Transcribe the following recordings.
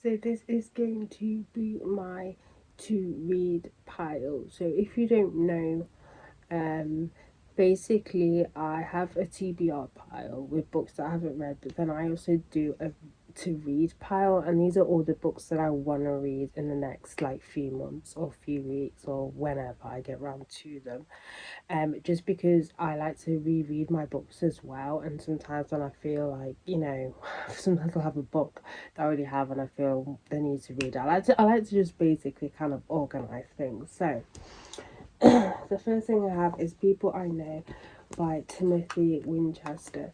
So this is going to be my to read pile. So if you don't know, um, basically I have a TBR pile with books that I haven't read, but then I also do a to read pile, and these are all the books that I want to read in the next like few months or few weeks or whenever I get around to them. Just because I like to reread my books as well, and sometimes when I feel like, sometimes I'll have a book that I already have and I feel the need to read it. I like to just basically kind of organize things. So the first thing I have is People I Know by Timothy Winchester.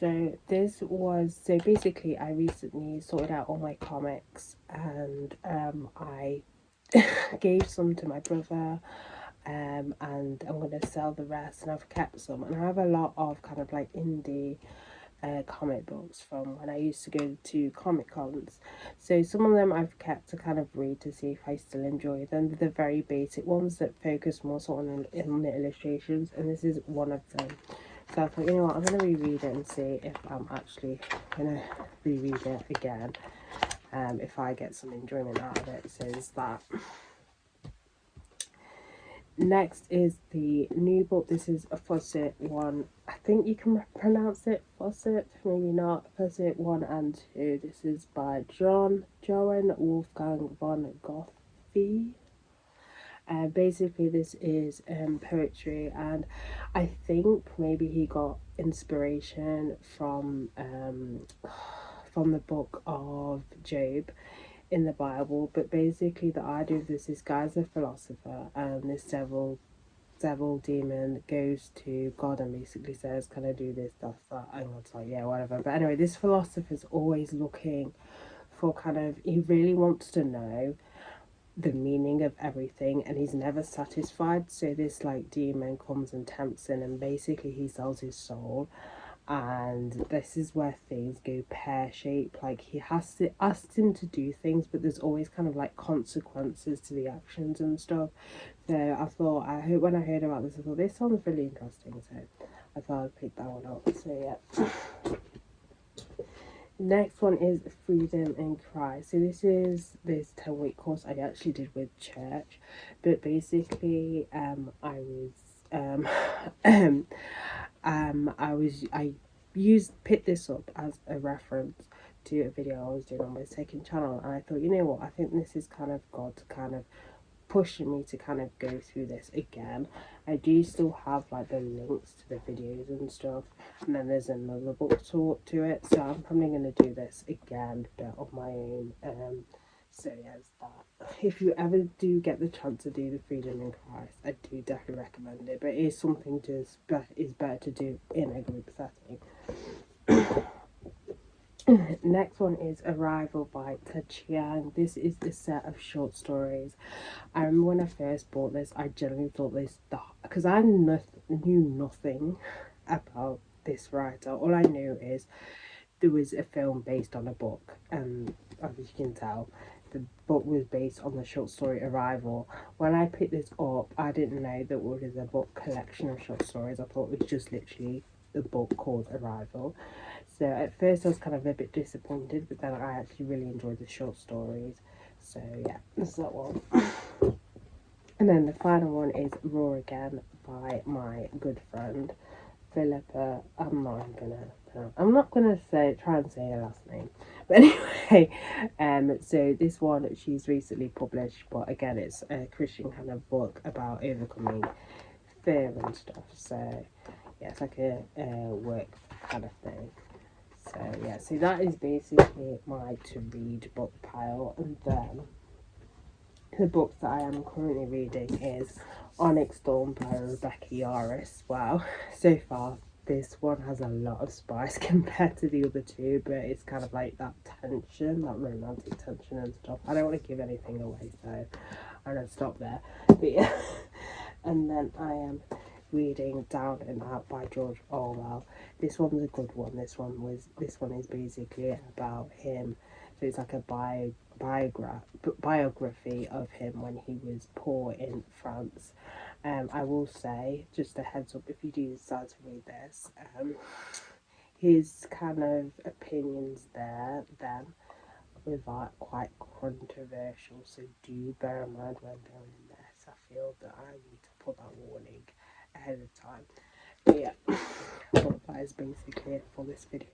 So basically I recently sorted out all my comics, and I gave some to my brother, and I'm gonna sell the rest, and I've kept some, and I have a lot of kind of like indie comic books from when I used to go to Comic Cons. So some of them I've kept to kind of read to see if I still enjoy them. The very basic ones that focus more sort on the illustrations, and this is one of them. So I thought, you know what, I'm gonna reread it and see if I'm actually gonna reread it again. If I get some enjoyment out of it. So there's that. Next is the new book. This is a Fawcett 1. I think you can pronounce it Fawcett, maybe not. Fawcett 1 and 2. This is by Johann Wolfgang von Goethe. Basically, this is poetry, and I think maybe he got inspiration from the book of Job in the Bible. But basically, the idea of this guy's a philosopher, and this devil demon goes to God and basically says, "Can I do this, stuff, that?" And God's like, "Yeah, whatever." But anyway, this philosopher's always looking for he really wants to know the meaning of everything, and he's never satisfied. So this like demon comes and tempts him, and basically he sells his soul. And this is where things go pear-shaped. Like, he has to ask him to do things, but there's always kind of like consequences to the actions and stuff. So when I heard about this, I thought this sounds really interesting, so I thought I'd pick that one up. So yeah. Next one is Freedom in Christ. So this is this 10-week course I actually did with church, but basically I was I picked this up as a reference to a video I was doing on my second channel, and I thought, you know what, I think this is kind of God kind of pushing me to kind of go through this again. I do still have like the links to the videos and stuff, and then there's another book to it, so I'm probably going to do this again but on my own. So yeah, it's that. If you ever do get the chance to do the Freedom in Christ, I do definitely recommend it, but it is something is better to do in a group setting. Next one is Arrival by Ted Chiang. This is a set of short stories. I remember when I first bought this, I genuinely thought because I knew nothing about this writer. All I knew is there was a film based on a book, and as you can tell, the book was based on the short story Arrival. When I picked this up, I didn't know that it was a book collection of short stories. I thought it was just literally the book called Arrival. So at first I was kind of a bit disappointed, but then I actually really enjoyed the short stories. So yeah, that's that one. And then the final one is Raw Again by my good friend Philippa. I'm not gonna try and say her last name, but anyway, so this one she's recently published, but again it's a Christian kind of book about overcoming fear and stuff. So yeah, it's like a work kind of thing. So yeah, so that is basically my to read book pile, and then the book that I am currently reading is Onyx Dawn by Rebecca Yarros. Wow, so far this one has a lot of spice compared to the other two, but it's kind of like that tension, that romantic tension and stuff. I don't want to give anything away, so I'm gonna stop there. But yeah, and then I am reading Down and Out by George Orwell. This one's a good one. This one is basically about him. So it's like a biography of him when he was poor in France. I will say, just a heads up, if you do decide to read this, his kind of opinions then with like quite controversial, so do bear in mind when going in this. I feel that I need to put that warning ahead of time. But yeah, well, that is basically it for this video.